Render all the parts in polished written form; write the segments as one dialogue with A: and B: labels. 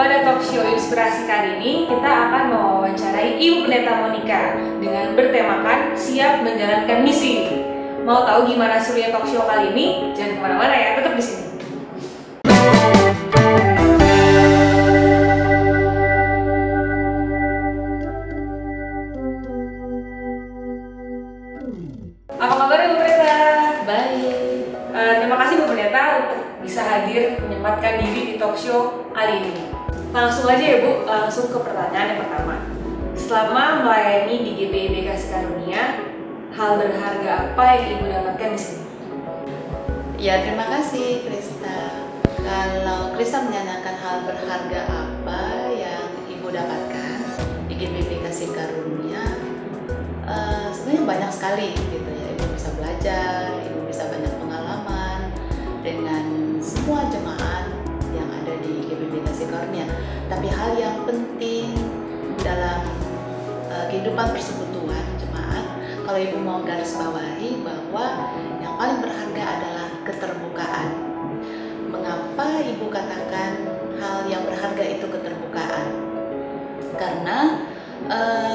A: Pada talk show inspirasi kali ini, kita akan mewawancarai Ibu Pendeta Monica dengan bertemakan siap menjalankan misi. Mau tahu gimana serunya talk show kali ini? Jangan kemana-mana ya, tetap di sini. Apa kabar Ibu Pendeta?
B: Baik.
A: Terima kasih Bu Pendeta untuk bisa hadir menyempatkan diri di talk show kali ini. Langsung aja ya Bu, langsung ke pertanyaan yang pertama. Selama melayani di GPIB Kasih Karunia, hal berharga apa yang Ibu dapatkan di sini?
B: Ya, terima kasih Krista. Kalau Krista menanyakan hal berharga apa yang Ibu dapatkan di GPIB Kasih Karunia, sebenarnya banyak sekali gitu ya. Ibu bisa belajar, Ibu bisa banyak pengalaman dengan semua jemaat yang ada di GPIB Kasih Karunia. Tapi hal yang penting dalam kehidupan persekutuan jemaat, kalau Ibu mau garis bawahi bahwa yang paling berharga adalah keterbukaan. Mengapa Ibu katakan hal yang berharga itu keterbukaan? Karena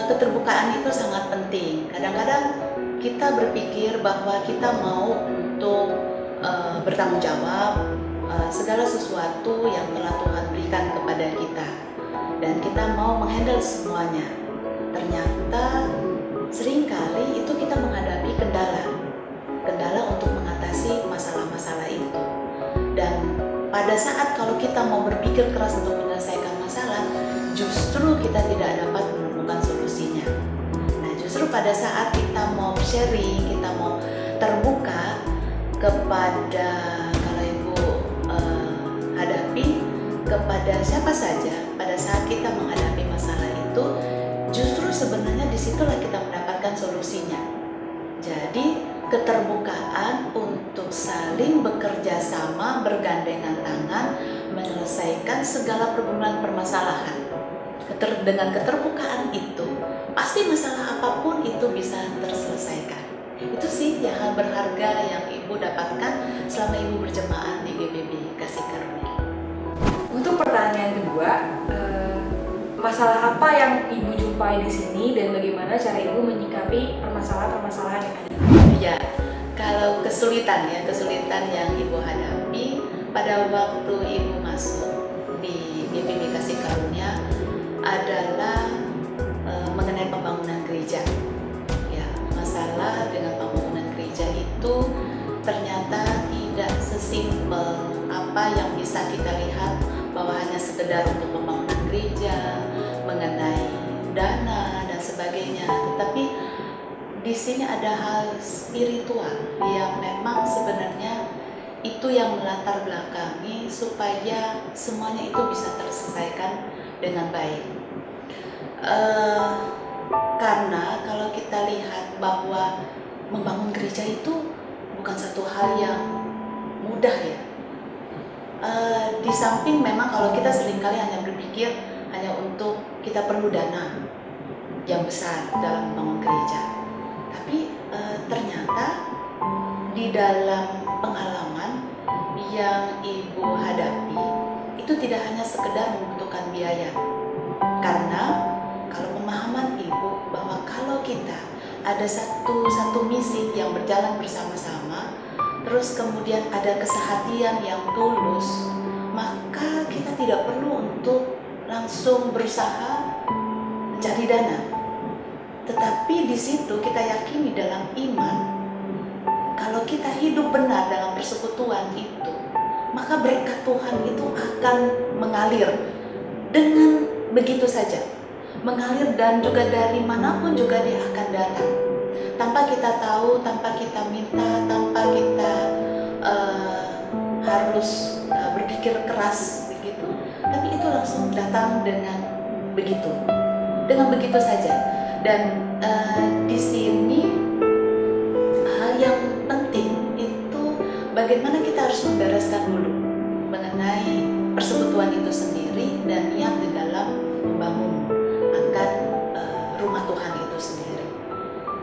B: keterbukaan itu sangat penting. Kadang-kadang kita berpikir bahwa kita mau untuk bertanggung jawab segala sesuatu yang telah Tuhan berikan kepada kita, dan kita mau menghandle semuanya. Ternyata seringkali itu kita menghadapi kendala untuk mengatasi masalah-masalah itu. Dan pada saat kalau kita mau berpikir keras untuk menyelesaikan masalah, justru kita tidak dapat menemukan solusinya. Nah, justru pada saat kita mau sharing, kita mau terbuka kepada, kalau Ibu hadapi kepada siapa saja pada saat kita menghadapi masalah itu, justru sebenarnya disitulah kita mendapatkan solusinya. Jadi keterbukaan untuk saling bekerja sama, bergandengan tangan, menyelesaikan segala permasalahan. Dengan keterbukaan itu, pasti masalah apapun itu bisa terselesaikan. Itu sih yang hal berharga yang Ibu dapatkan selama Ibu berjemaat di GPIB Kasih Karunia.
A: Untuk pertanyaan kedua, masalah apa yang Ibu jumpai di sini dan bagaimana cara Ibu menyikapi permasalahan-permasalahan yang ada?
B: Ya, kalau kesulitan yang Ibu hadapi pada waktu Ibu masuk di GPIB Kasih Karunia adalah mengenai pembangunan gereja. Ya, masalah dengan pembangunan gereja itu ternyata tidak sesimpel apa yang bisa kita lihat bahwa hanya sekedar untuk pembangunan gereja, mengenai dana dan sebagainya. Tetapi di sini ada hal spiritual yang memang sebenarnya itu yang melatar belakangi supaya semuanya itu bisa terselesaikan dengan baik. Karena kalau kita lihat bahwa membangun gereja itu bukan satu hal yang mudah ya. Di samping memang kalau kita seringkali hanya berpikir hanya untuk kita perlu dana yang besar dalam membangun gereja, tapi ternyata di dalam pengalaman yang Ibu hadapi itu tidak hanya sekedar membutuhkan biaya. Karena kalau pemahaman Ibu bahwa kalau kita ada satu misi yang berjalan bersama-sama, terus kemudian ada kesehatian yang tulus, maka kita tidak perlu untuk langsung berusaha mencari dana. Tetapi di situ kita yakini dalam iman, kalau kita hidup benar dalam persekutuan itu, maka berkat Tuhan itu akan mengalir dengan begitu saja. Mengalir, dan juga dari manapun juga dia akan datang. Tanpa kita tahu, tanpa kita minta, tanpa kita harus berpikir keras begitu, tapi itu langsung datang dengan begitu saja. Dan di sini hal yang penting itu bagaimana kita harus membereskan dulu mengenai persekutuan itu sendiri dan niat di dalam membangun akan rumah Tuhan itu sendiri.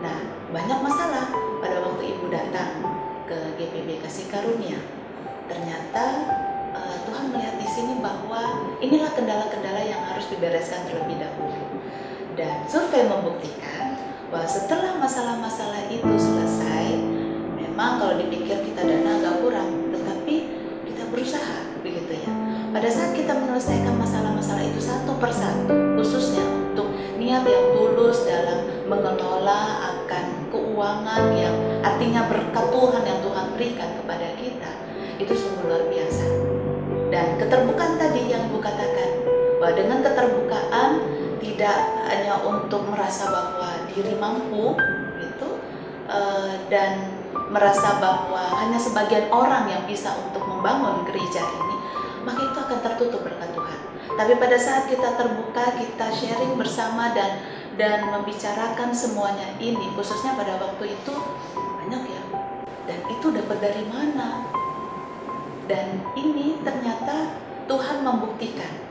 B: Nah, banyak masalah pada waktu Ibu datang ke GPIB Kasih Karunia. Ternyata Tuhan melihat di sini bahwa inilah kendala-kendala yang harus dibereskan terlebih dahulu. Dan survei membuktikan bahwa setelah masalah-masalah itu selesai, memang kalau dipikir kita dana agak kurang, tetapi kita berusaha, begitu ya. Pada saat kita menyelesaikan masalah-masalah itu satu persatu, khususnya untuk niat yang tulus dalam mengelola akan keuangan yang artinya berkat Tuhan yang Tuhan berikan kepada kita, itu sungguh luar biasa. Dan keterbukaan tadi yang Ibu katakan, bahwa dengan keterbukaan tidak hanya untuk merasa bahwa diri mampu gitu, dan merasa bahwa hanya sebagian orang yang bisa untuk membangun gereja ini, maka itu akan tertutup berkat Tuhan. Tapi pada saat kita terbuka, kita sharing bersama dan membicarakan semuanya ini, khususnya pada waktu itu banyak ya. Dan itu dapat dari mana? Dan ini ternyata Tuhan membuktikan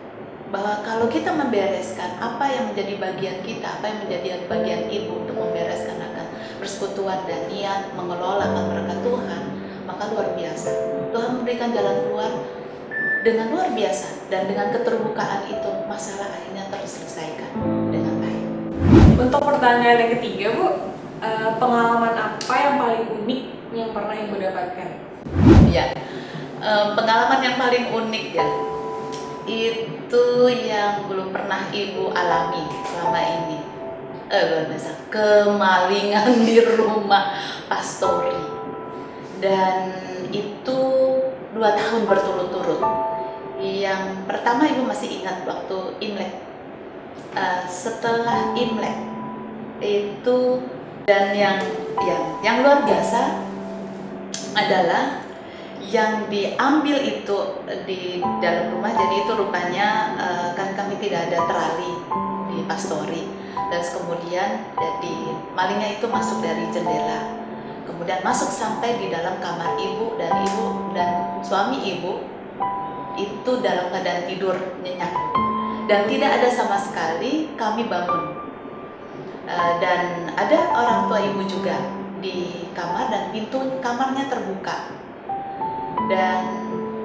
B: bahwa kalau kita membereskan apa yang menjadi bagian kita, apa yang menjadi bagian Ibu untuk membereskan akan persekutuan dan niat mengelola akan berkat Tuhan, maka luar biasa. Tuhan memberikan jalan keluar dengan luar biasa, dan dengan keterbukaan itu masalah akhirnya terselesaikan dengan baik.
A: Untuk pertanyaan yang ketiga, Bu, pengalaman apa yang paling unik yang pernah Ibu dapatkan?
B: Ya, pengalaman yang paling unik ya, itu yang belum pernah Ibu alami selama ini. Luar biasa, kemalingan di rumah pastori, dan itu 2 tahun berturut-turut. Yang pertama Ibu masih ingat waktu Imlek. Setelah Imlek itu, dan yang luar biasa adalah yang diambil itu di dalam rumah. Jadi itu rupanya kan kami tidak ada terali di pastori, dan kemudian jadi malingnya itu masuk dari jendela, kemudian masuk sampai di dalam kamar Ibu dan suami Ibu itu dalam keadaan tidur nyenyak, dan tidak ada sama sekali kami bangun. Dan ada orang tua Ibu juga di kamar, dan pintu kamarnya terbuka, dan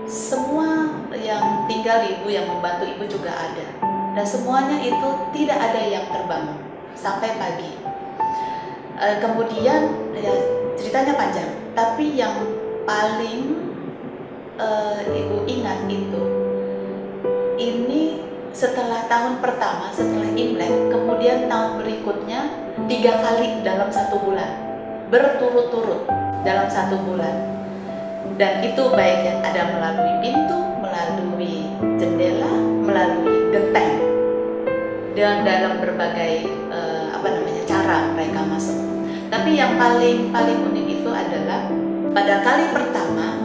B: semua yang tinggal di Ibu, yang membantu Ibu juga ada, dan semuanya itu tidak ada yang terbangun sampai pagi. Kemudian ya, ceritanya panjang, tapi yang paling Ibu ingat itu, ini setelah tahun pertama, setelah Imlek, kemudian tahun berikutnya 3 kali dalam 1 bulan, berturut-turut dalam 1 bulan. Dan itu baik yang ada melalui pintu, melalui jendela, melalui genteng, dan dalam berbagai cara mereka masuk. Tapi yang paling unik itu adalah pada kali pertama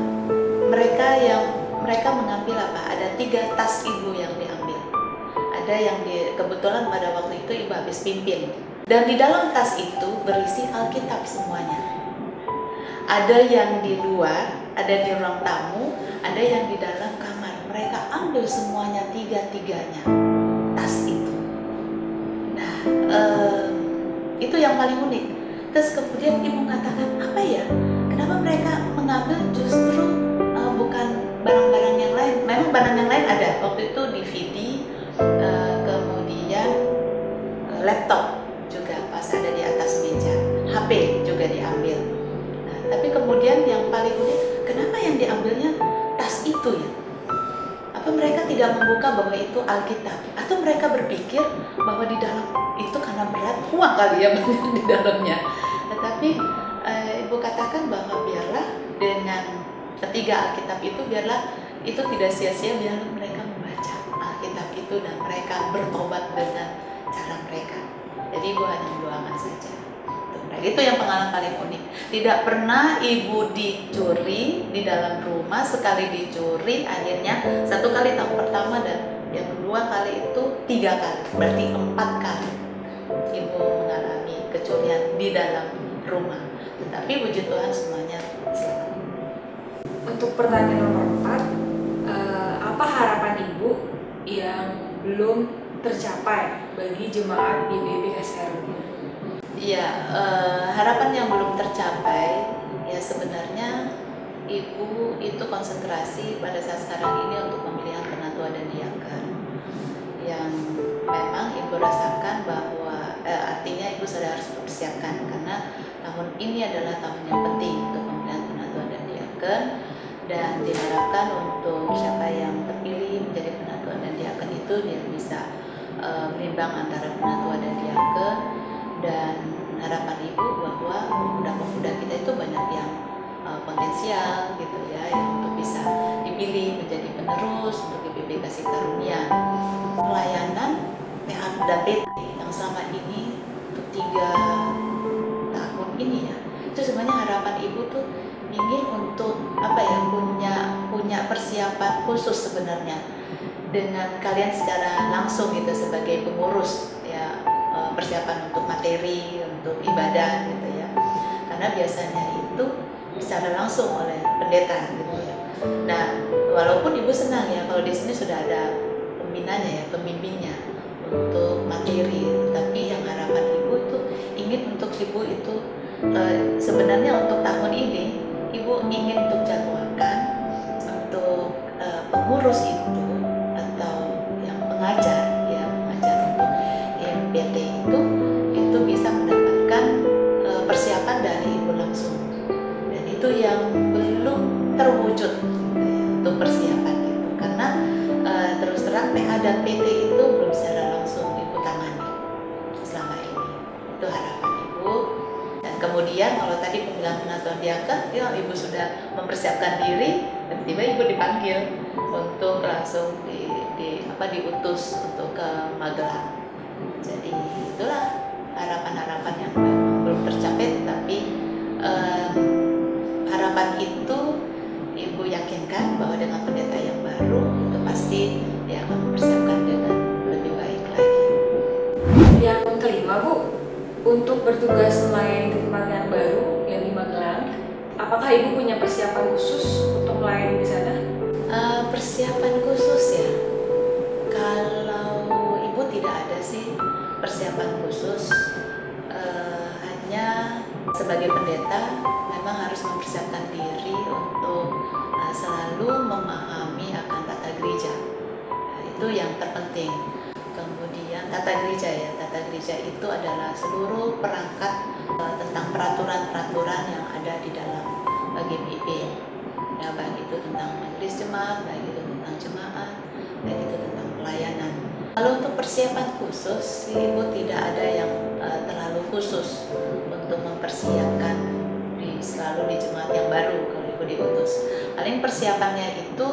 B: mereka mengambil apa? Ada 3 tas Ibu yang diambil. Ada yang kebetulan pada waktu itu Ibu habis pimpin. Dan di dalam tas itu berisi Alkitab semuanya. Ada yang di luar, ada di ruang tamu, ada yang di dalam kamar. Mereka ambil semuanya 3-3-nya tas itu. Nah, itu yang paling unik. Terus kemudian Ibu katakan, apa ya? Kenapa mereka mengambil justru bukan barang-barang yang lain? Memang barang yang lain ada. Waktu itu DVD, kemudian laptop juga pas ada di atas meja, HP juga diambil. Nah, tapi kemudian yang paling unik, kenapa yang diambilnya tas itu ya? Apa mereka tidak membuka bahwa itu Alkitab? Atau mereka berpikir bahwa di dalam itu karena berat, uang kali ya banyak di dalamnya. Tetapi Ibu katakan bahwa biarlah dengan 3 Alkitab itu, biarlah itu tidak sia-sia, biarlah mereka membaca Alkitab itu dan mereka bertobat dengan cara mereka. Jadi Ibu hanya mendoakan saja. Itu yang pengalaman paling unik. Tidak pernah Ibu dicuri di dalam rumah. Sekali dicuri, akhirnya 1 kali tahun pertama, dan yang 2 kali itu 3 kali, berarti 4 kali Ibu mengalami kecurian di dalam rumah. Tetapi puji Tuhan semuanya selamat.
A: Untuk pertanyaan nomor 4, apa harapan Ibu yang belum tercapai bagi jemaat GBB Kasih Karunia?
B: Iya, harapan yang belum tercapai ya, sebenarnya Ibu itu konsentrasi pada saat sekarang ini untuk pemilihan penatua dan diaken. ibu sudah harus mempersiapkan karena tahun ini adalah tahun yang penting untuk pemilihan penatua dan diaken, dan diharapkan untuk siapa yang terpilih menjadi penatua dan diaken itu dia bisa menimbang antara penatua dan diaken. Dan harapan ibu bahwa pemuda-pemuda kita itu banyak yang potensial gitu ya, yang untuk bisa dipilih menjadi penerus untuk GBB Kasih Karunia. Pelayanan PH dan PT yang selama ini untuk 3 tahun ini ya, itu sebenarnya harapan ibu tuh ingin untuk punya persiapan khusus sebenarnya dengan kalian secara langsung gitu sebagai pengurus ya, persiapan untuk materi, untuk ibadah gitu ya, karena biasanya itu secara langsung oleh pendeta gitu ya. Nah, walaupun ibu senang ya kalau di sini sudah ada pembinanya ya, pembimbingnya untuk materi, tapi yang harapan ibu itu ingin untuk ibu itu sebenarnya untuk tahun ini ibu ingin untuk jadwalkan untuk pengurus itu atau yang pengajar ya, pengajar untuk PT itu bisa mendapatkan persiapan dari ibu langsung, dan itu yang belum terwujud gitu ya, untuk persiapan itu karena terus terang PH dan PT itu belum secara langsung ibu tangani selama ini. Itu harapan ibu. Dan kemudian kalau tadi pemilihan penatua diaken ya, ibu sudah mempersiapkan diri dan tiba ibu dipanggil untuk langsung diutus untuk ke Magelang. Jadi itulah harapan-harapan yang memang belum tercapai, tetapi harapan itu ibu yakinkan bahwa dengan pendeta yang baru itu pasti dia akan mempersiapkan dengan lebih baik lagi.
A: Yang kelima Bu, untuk bertugas melayani di tempat yang baru yang di Magelang, apakah ibu punya persiapan khusus untuk melayani di sana?
B: Persiapan khusus ya, kalau ibu tidak ada sih persiapan khusus, hanya sebagai pendeta memang harus mempersiapkan diri untuk selalu memahami akan tata gereja. Itu yang terpenting. Kemudian tata gereja ya, tata gereja itu adalah seluruh perangkat tentang peraturan-peraturan yang ada di dalam GBB ya, baik itu tentang majelis jemaat, baik itu tentang jemaat, baik itu tentang pelayanan. Kalau untuk persiapan khusus, ibu tidak ada yang terlalu khusus untuk mempersiapkan selalu di jemaat yang baru kalau ibu diutus. Paling persiapannya itu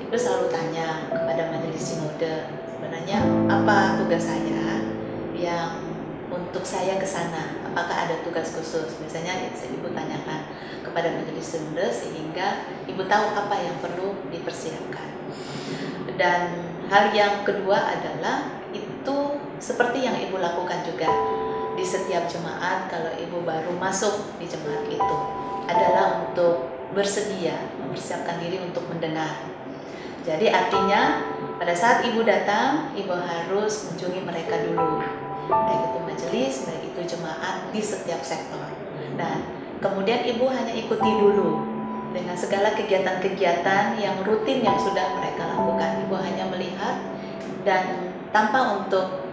B: ibu selalu tanya kepada majelis sinode, sebenarnya apa tugas saya yang untuk saya ke sana, apakah ada tugas khusus. Misalnya ibu tanyakan kepada majelis sinode sehingga ibu tahu apa yang perlu dipersiapkan. Dan hal yang kedua adalah itu seperti yang ibu lakukan juga di setiap jemaat. Kalau ibu baru masuk di jemaat itu adalah untuk bersedia mempersiapkan diri untuk mendengar. Jadi artinya pada saat ibu datang, ibu harus kunjungi mereka dulu, baik itu majelis, baik itu jemaat di setiap sektor. Dan kemudian ibu hanya ikuti dulu dengan segala kegiatan-kegiatan yang rutin yang sudah mereka lakukan. Ibu hanya melihat dan tanpa untuk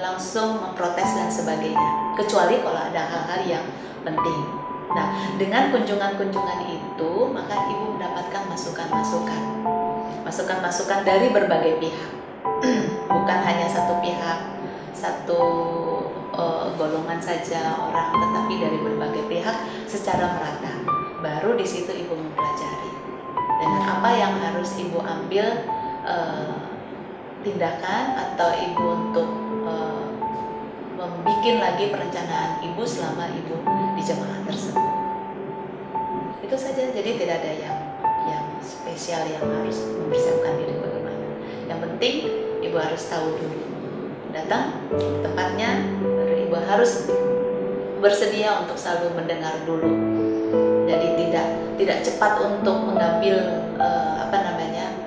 B: langsung memprotes dan sebagainya, kecuali kalau ada hal-hal yang penting. Nah, dengan kunjungan-kunjungan itu maka ibu mendapatkan masukan dari berbagai pihak, bukan hanya satu pihak, satu golongan saja orang, tetapi dari berbagai pihak secara merata. Baru di situ ibu mempelajari dengan apa yang harus ibu ambil tindakan atau ibu untuk membuat lagi perencanaan ibu selama ibu di jemaat tersebut. Itu saja, jadi tidak ada yang spesial yang harus mempersiapkan diri bagaimana. Yang penting ibu harus tahu dulu datang ke tempatnya, baru ibu harus bersedia untuk selalu mendengar dulu. Jadi tidak cepat untuk mengambil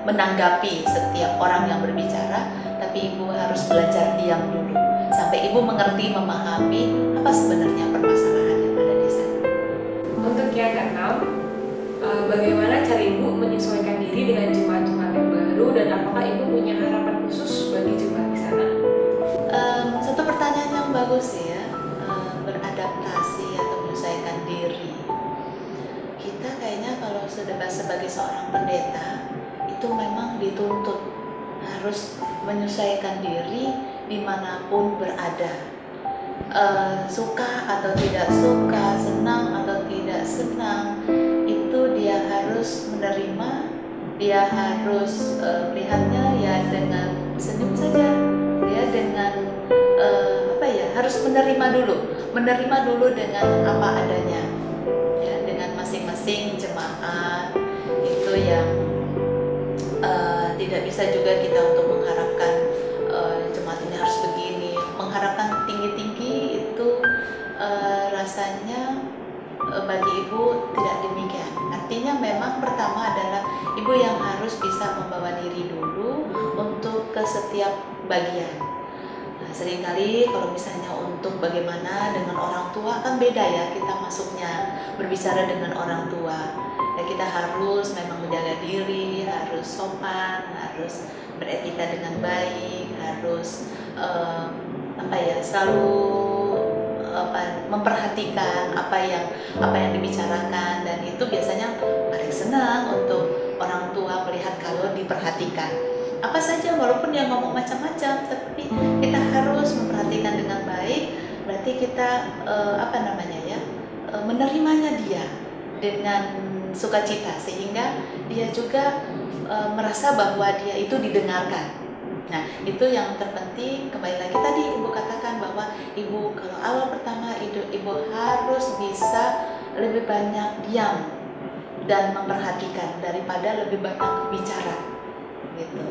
B: menanggapi setiap orang yang berbicara, tapi ibu harus belajar diam dulu sampai ibu mengerti, memahami apa sebenarnya permasalahan yang ada di sana.
A: Untuk yang keenam, bagaimana cara ibu menyesuaikan diri dengan jemaat-jemaat yang baru, dan apakah ibu punya harapan khusus bagi jemaat di sana?
B: Satu pertanyaan yang bagus ya. beradaptasi atau menyesuaikan diri. Kita kayaknya kalau sudah sebagai seorang pendeta itu memang dituntut harus menyesuaikan diri dimanapun berada. Suka atau tidak suka, senang atau tidak senang, itu dia harus menerima, dia harus melihatnya ya dengan senyum saja, dia dengan harus menerima dulu dengan apa adanya, ya, dengan masing-masing jemaat itu yang tidak bisa juga kita untuk mengharapkan jemaat ini harus begini, mengharapkan tinggi-tinggi itu rasanya bagi ibu tidak demikian. Artinya memang pertama adalah ibu yang harus bisa membawa diri dulu untuk ke setiap bagian. Nah, seringkali kalau misalnya untuk bagaimana dengan orang tua kan beda ya, kita masuknya berbicara dengan orang tua ya, kita harus memang menjaga diri, harus sopan, harus beretika dengan baik, harus selalu memperhatikan apa yang dibicarakan, dan itu biasanya paling senang untuk orang tua melihat kalau diperhatikan. Apa saja walaupun dia ngomong macam-macam, tapi kita harus memperhatikan dengan baik. Berarti kita menerimanya dia dengan sukacita, sehingga dia juga merasa bahwa dia itu didengarkan. Nah, itu yang terpenting. Kembali lagi tadi ibu katakan bahwa ibu kalau awal pertama ibu harus bisa lebih banyak diam dan memperhatikan daripada lebih banyak bicara gitu.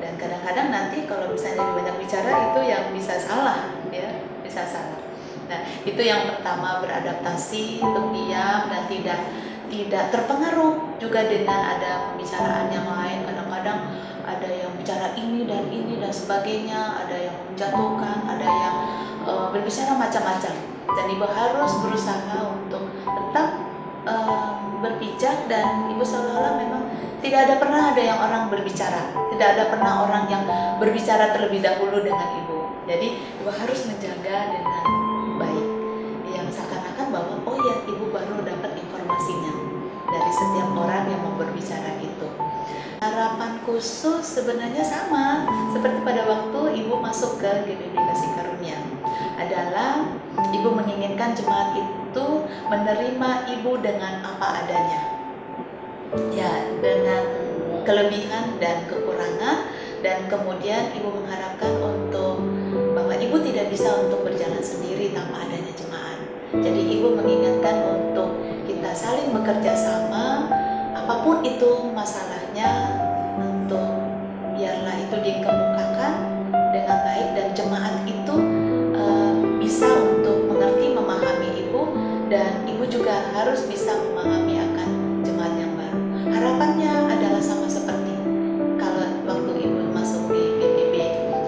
B: Dan kadang-kadang nanti kalau misalnya lebih banyak bicara itu yang bisa salah ya, bisa salah. Nah, itu yang pertama, beradaptasi untuk diam dan tidak terpengaruh juga dengan ada pembicaraan yang lain. Kadang-kadang ada yang bicara ini dan sebagainya, ada yang menjatuhkan, ada yang berbicara macam-macam. Dan ibu harus berusaha untuk tetap berpijak, dan ibu seolah-olah memang tidak pernah ada yang orang berbicara, tidak ada pernah orang yang berbicara terlebih dahulu dengan ibu. Jadi ibu harus menjaga dengan baik, yang seakan-akan bahwa oh ya, ibu baru dapat informasinya dari setiap orang yang mau berbicara itu. Harapan khusus sebenarnya sama seperti pada waktu ibu masuk ke GBB Kasih Karunia, adalah ibu menginginkan jemaat itu menerima ibu dengan apa adanya, ya, dengan kelebihan dan kekurangan, dan kemudian ibu mengharapkan untuk bahwa ibu tidak bisa untuk berjalan sendiri tanpa adanya jemaat. Jadi ibu mengingatkan untuk kita saling bekerja sama, apapun itu masalahnya, untuk biarlah itu dikemukakan dengan baik, dan jemaat itu bisa untuk mengerti, memahami ibu, dan ibu juga harus bisa memahami akan jemaat yang baru. Harapannya adalah sama seperti kalau waktu ibu masuk di GBB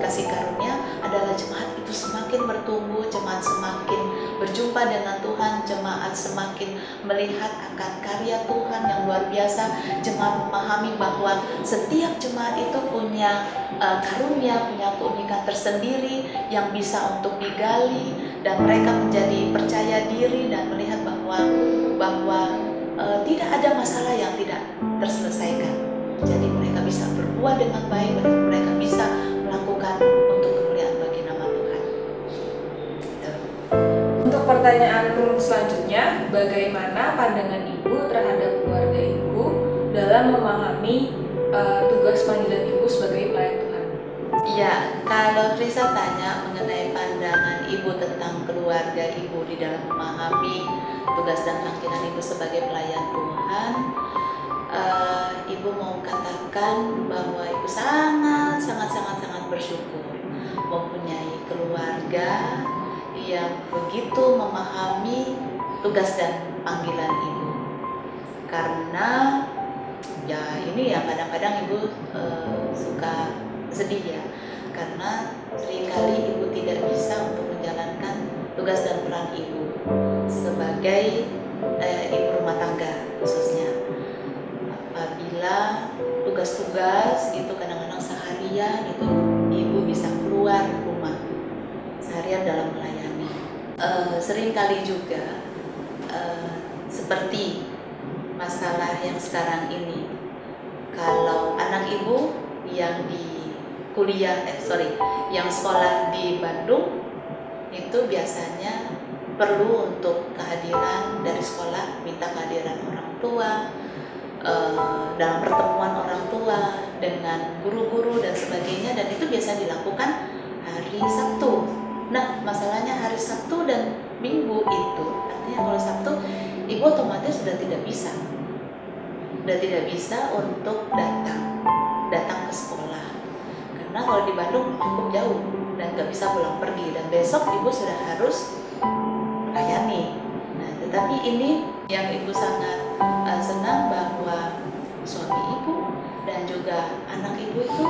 B: Kasih Karunia, adalah jemaat itu semakin bertumbuh, jemaat semakin berjumpa dengan Tuhan, jemaat semakin melihat akan karya Tuhan yang luar biasa. Jemaat memahami bahwa setiap jemaat itu punya karunia, punya keunikan tersendiri yang bisa untuk digali, dan mereka menjadi percaya diri dan melihat bahwa tidak ada masalah yang tidak terselesaikan. Jadi mereka bisa berbuat dengan baik, mereka bisa melakukan untuk kemuliaan bagi nama Tuhan. Gitu.
A: Untuk pertanyaan selanjutnya, bagaimana pandangan ibu terhadap keluarga ibu dalam memahami tugas panggilan ibu sebagai pelayan Tuhan?
B: Ya, kalau Risa tanya mengenai pandangan ibu tentang keluarga ibu di dalam memahami tugas dan panggilan ibu sebagai pelayan Tuhan, ibu mau katakan bahwa ibu sangat bersyukur mempunyai keluarga yang begitu memahami tugas dan panggilan ibu. Karena ya ini ya, kadang-kadang ibu suka sedih ya, karena seringkali ibu tidak bisa untuk menjalankan tugas dan peran ibu sebagai ibu rumah tangga, khususnya apabila tugas-tugas itu kadang-kadang seharian itu ibu bisa keluar rumah seharian dalam melayani. Sering kali juga seperti masalah yang sekarang ini, kalau anak ibu yang yang sekolah di Bandung itu biasanya perlu untuk kehadiran dari sekolah, minta kehadiran orang tua, dalam pertemuan orang tua dengan guru-guru dan sebagainya, dan itu biasa dilakukan hari Sabtu. Nah, masalahnya hari Sabtu dan Minggu itu, artinya kalau Sabtu ibu otomatis sudah tidak bisa untuk datang ke sekolah, karena kalau di Bandung cukup jauh dan nggak bisa pulang pergi, dan besok ibu sudah harus melayani. Nah, tetapi ini yang ibu sangat senang bahwa suami ibu dan juga anak ibu itu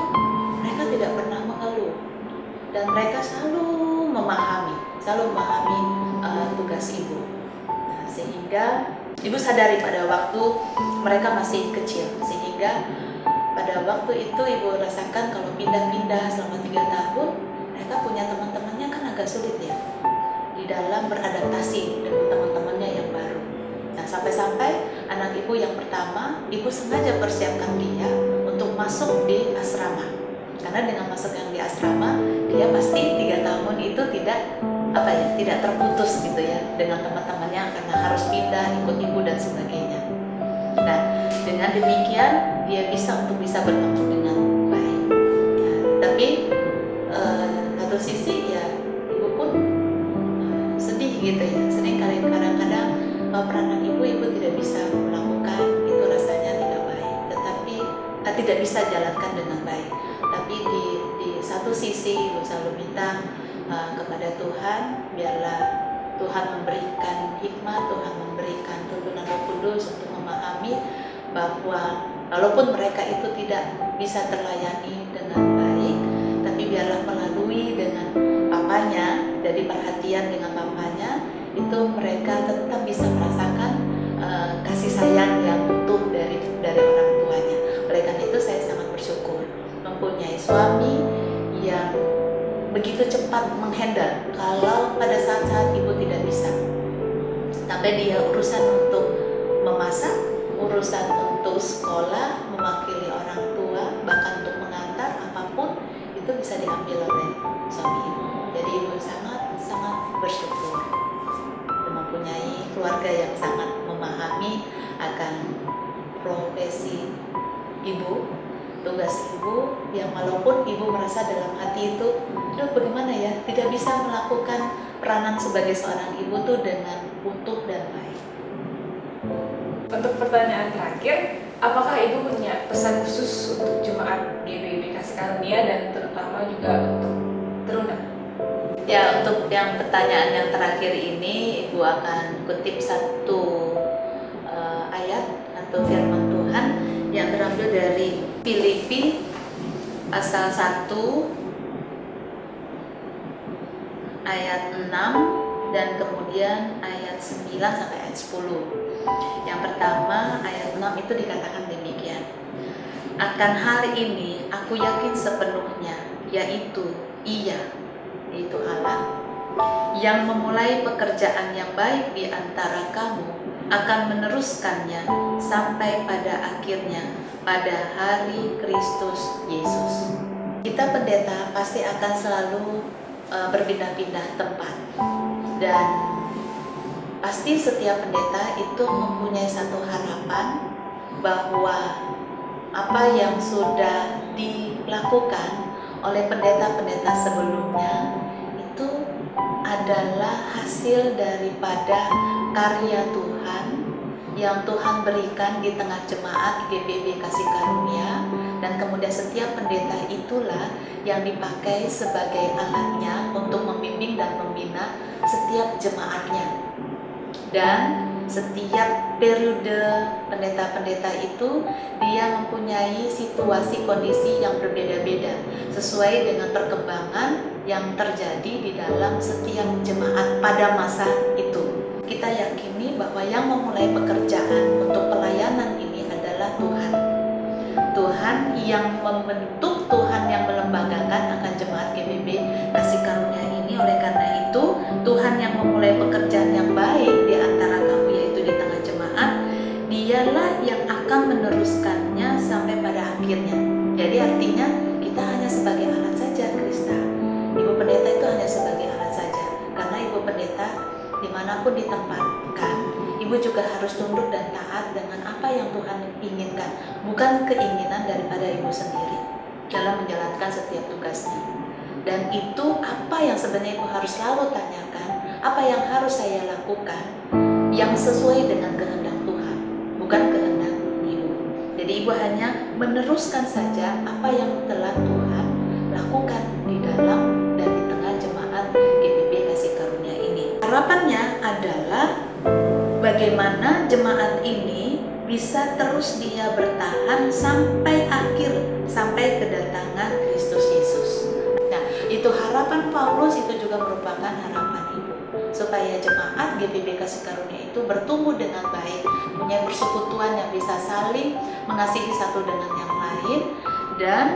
B: mereka tidak pernah mengeluh, dan mereka selalu memahami tugas ibu. Nah, sehingga ibu sadari pada waktu mereka masih kecil, sehingga pada waktu itu ibu rasakan kalau pindah-pindah selama 3 tahun, mereka punya teman-temannya kan agak sulit ya di dalam beradaptasi dengan teman-temannya yang baru. Nah, sampai-sampai anak ibu yang pertama, ibu sengaja persiapkan dia untuk masuk di asrama. Karena dengan masuk yang di asrama, dia pasti 3 tahun itu tidak terputus gitu ya dengan teman-temannya, karena harus pindah, ikut ibu dan sebagainya. Nah, dengan demikian dia bisa bertemu dengan baik. Nah, tapi satu sisi ya ibu pun sedih gitu ya. Kadang-kadang peranan ibu tidak bisa melakukan itu, rasanya tidak baik, tetapi tidak bisa jalankan dengan baik. Tapi di satu sisi ibu selalu minta kepada Tuhan, biarlah Tuhan memberikan hikmat, Tuhan memberikan tuntunan Roh Kudus untuk memahami bahwa walaupun mereka itu tidak bisa terlayani dengan baik, tapi biarlah melalui dengan papanya, jadi perhatian dengan papanya, itu mereka tetap bisa merasakan kasih sayang yang utuh dari orang tuanya. Oleh karena itu saya sangat bersyukur mempunyai suami yang begitu cepat menghandle kalau pada saat-saat ibu tidak bisa. Sampai dia urusan untuk memasak, urusan untuk sekolah, mewakili orang tua, bahkan untuk mengantar apapun itu bisa diambil oleh suami ibu. Jadi ibu sangat bersyukur mempunyai keluarga yang sangat memahami akan profesi ibu, tugas ibu, yang walaupun ibu merasa dalam hati itu, aduh bagaimana ya, tidak bisa melakukan peranan sebagai seorang ibu tuh dengan utuh dan baik.
A: Untuk pertanyaan terakhir, apakah ibu punya pesan khusus untuk jemaat GBIB Kasih Karunia dan terutama juga untuk teruna?
B: Ya, untuk yang pertanyaan yang terakhir ini, ibu akan kutip satu ayat atau firman Tuhan yang terambil dari Filipi pasal 1 ayat 6 dan kemudian ayat 9 sampai ayat 10. Yang pertama ayat 6 itu dikatakan demikian: akan hal ini aku yakin sepenuhnya, yaitu Allah yang memulai pekerjaan yang baik di antara kamu akan meneruskannya sampai pada akhirnya pada hari Kristus Yesus. Kita pendeta pasti akan selalu berpindah-pindah tempat, dan pasti setiap pendeta itu mempunyai satu harapan bahwa apa yang sudah dilakukan oleh pendeta-pendeta sebelumnya itu adalah hasil daripada karya Tuhan yang Tuhan berikan di tengah jemaat GBIB Kasih Karunia, dan kemudian setiap pendeta itulah yang dipakai sebagai alatnya untuk membimbing dan membina setiap jemaatnya. Dan setiap periode pendeta-pendeta itu dia mempunyai situasi kondisi yang berbeda-beda sesuai dengan perkembangan yang terjadi di dalam setiap jemaat pada masa itu. Kita yakini bahwa yang memulai pekerjaan untuk pelayanan ini adalah Tuhan. Tuhan yang membentuk, Tuhan yang melembagakan akan jemaat GBIB Kasih Karunia ini. Oleh karena itu Tuhan yang memulai Jadi artinya kita hanya sebagai alat saja, Krista. Ibu pendeta itu hanya sebagai alat saja. Karena ibu pendeta dimanapun ditempatkan, ibu juga harus tunduk dan taat dengan apa yang Tuhan inginkan, bukan keinginan daripada ibu sendiri dalam menjalankan setiap tugasnya. Dan itu apa yang sebenarnya ibu harus selalu tanyakan, apa yang harus saya lakukan yang sesuai dengan kehendak Tuhan, bukan kehendak ibu. Jadi ibu hanya meneruskan saja apa yang telah Tuhan lakukan di dalam dan di tengah jemaat GBB Kasih Karunia ini. Harapannya adalah bagaimana jemaat ini bisa terus dia bertahan sampai akhir, sampai kedatangan Kristus Yesus. Nah, itu harapan Paulus, itu juga merupakan harapan ibu, supaya jemaat GBB Kasih Karunia itu bertumbuh dengan baik, punya persekutuan yang bisa saling mengasihi satu dengan yang lain, dan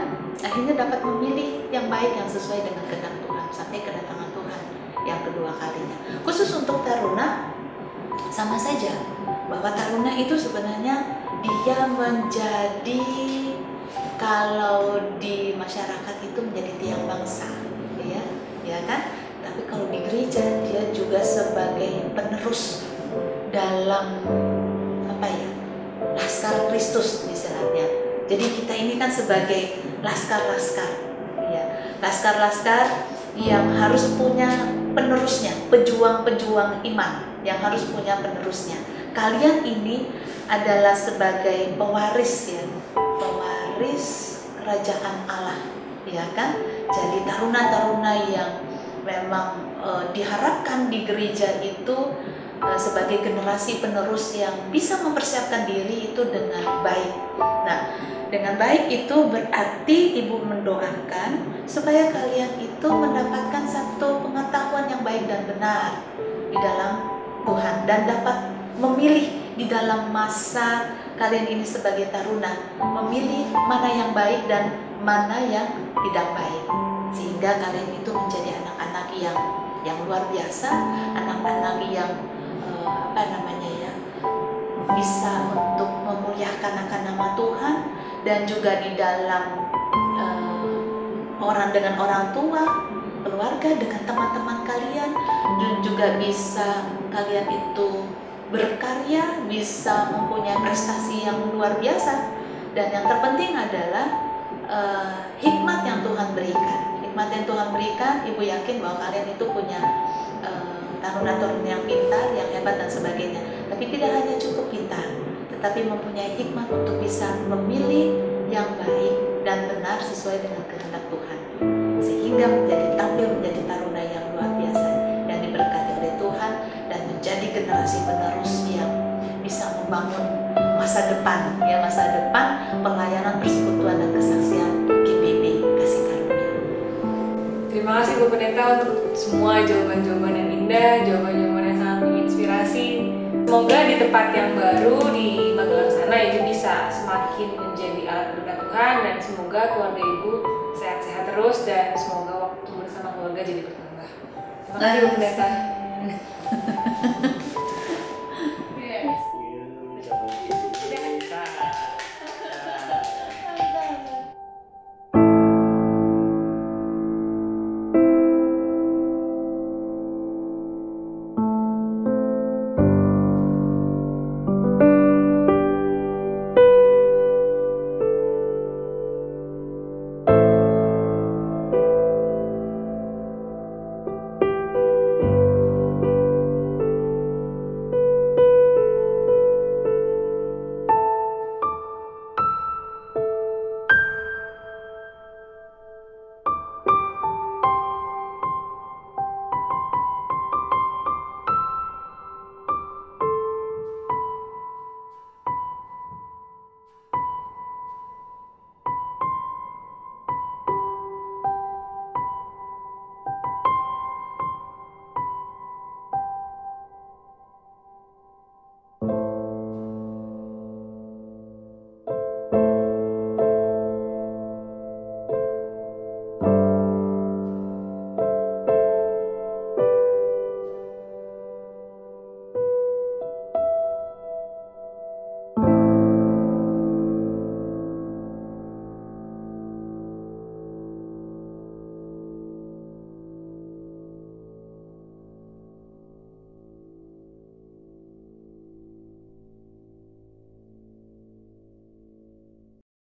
B: akhirnya dapat memilih yang baik yang sesuai dengan kehendak Tuhan sampai kedatangan Tuhan yang kedua kalinya. Khusus untuk taruna, sama saja, bahwa taruna itu sebenarnya dia menjadi, kalau di masyarakat itu menjadi tiang bangsa, ya kan? Tapi kalau di gereja dia juga sebagai penerus dalam laskar Kristus istilahnya. Jadi kita ini kan sebagai laskar-laskar, ya, laskar-laskar yang harus punya penerusnya, pejuang-pejuang iman yang harus punya penerusnya. Kalian ini adalah sebagai pewaris, ya, pewaris kerajaan Allah, ya kan? Jadi taruna-taruna yang memang diharapkan di gereja itu sebagai generasi penerus yang bisa mempersiapkan diri itu dengan baik. Nah, dengan baik itu berarti ibu mendoakan supaya kalian itu mendapatkan satu pengetahuan yang baik dan benar di dalam Tuhan, dan dapat memilih di dalam masa kalian ini sebagai taruna, memilih mana yang baik dan mana yang tidak baik, sehingga kalian itu menjadi anak-anak yang luar biasa, anak-anak yang bisa untuk memuliakan akan nama Tuhan, dan juga di dalam orang dengan orang tua, keluarga, dengan teman-teman kalian, dan juga bisa kalian itu berkarya, bisa mempunyai prestasi yang luar biasa. Dan yang terpenting adalah hikmat yang Tuhan berikan. Hikmat yang Tuhan berikan, ibu yakin bahwa kalian itu punya taruna-taruna yang pintar, yang hebat dan sebagainya. Tapi tidak hanya cukup pintar, tetapi mempunyai hikmat untuk bisa memilih yang baik dan benar sesuai dengan kehendak Tuhan, sehingga tampil menjadi taruna yang luar biasa yang diberkati oleh Tuhan, dan menjadi generasi penerus yang bisa membangun masa depan, ya, masa depan pelayanan, persekutuan dan kesaksian GBB Kasih Karunia.
A: Terima kasih Bu Pendeta untuk semua jawaban-jawaban yang indah, jawaban-jawaban yang sangat menginspirasi. Semoga di tempat yang baru di Magelang sana Ibu bisa semakin menjadi alat berkat Tuhan, dan semoga keluarga Ibu sehat-sehat terus, dan semoga waktu bersama keluarga jadi bertambah. Terima kasih Bu Pendeta.